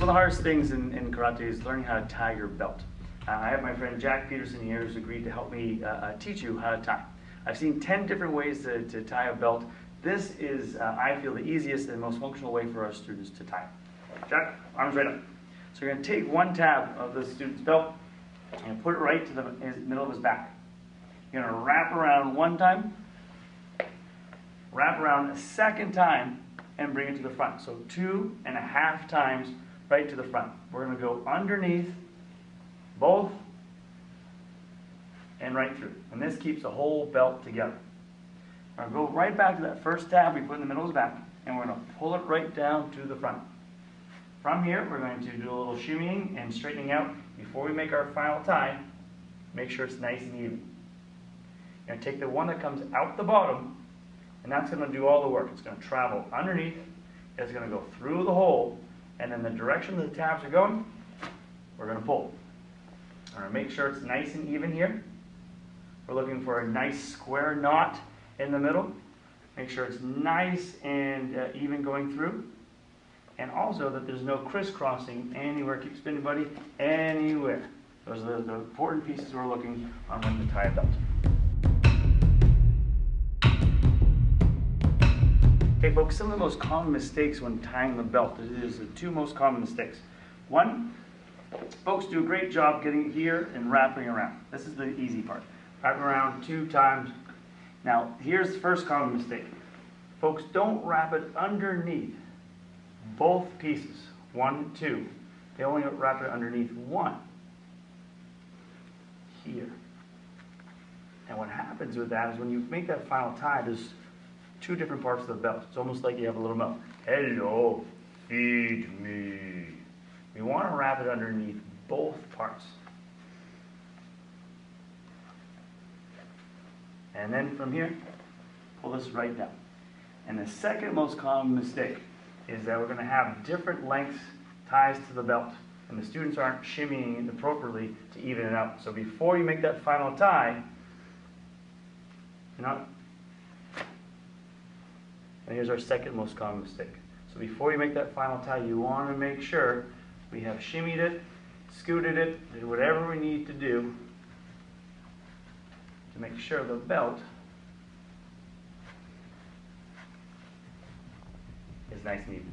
of the hardest things in karate is learning how to tie your belt. I have my friend Jack Peterson here who's agreed to help me teach you how to tie. I've seen 10 different ways to tie a belt. This is, I feel, the easiest and most functional way for our students to tie. Jack, arms right up. So you're going to take one tab of the student's belt and put it right to the middle of his back. You're going to wrap around one time, wrap around a second time, and bring it to the front. So 2.5 times right to the front. We're going to go underneath both and right through. And this keeps the whole belt together. We're going to go right back to that first tab we put in the middle of his back, and we're going to pull it right down to the front. From here, we're going to do a little shimmying and straightening out. Before we make our final tie, make sure it's nice and even. You're going to take the one that comes out the bottom, and that's going to do all the work. It's going to travel underneath, it's going to go through the hole, and in the direction the tabs are going, we're going to pull. We're going to make sure it's nice and even here. We're looking for a nice square knot in the middle. Make sure it's nice and even going through. And also that there's no crisscrossing anywhere. Keep spinning, buddy. Anywhere. Those are the important pieces we're looking on when to tie a belt. Okay, folks, some of the most common mistakes when tying the belt. There's the two most common mistakes. One, folks do a great job getting it here and wrapping around. This is the easy part. Wrap around 2 times. Now, here's the first common mistake. Folks, don't wrap it underneath both pieces, 1, 2. They only wrap it underneath one, here. And what happens with that is when you make that final tie, there's 2 different parts of the belt. It's almost like you have a little mouth. Hello, feed me. We want to wrap it underneath both parts. And then from here, pull this right down. And the second most common mistake is that we're going to have different lengths ties to the belt, and the students aren't shimmying it appropriately to even it out. So before you make that final tie, and here's our second most common mistake. So before you make that final tie, you want to make sure we have shimmied it, scooted it, did whatever we need to do to make sure the belt is nice and even.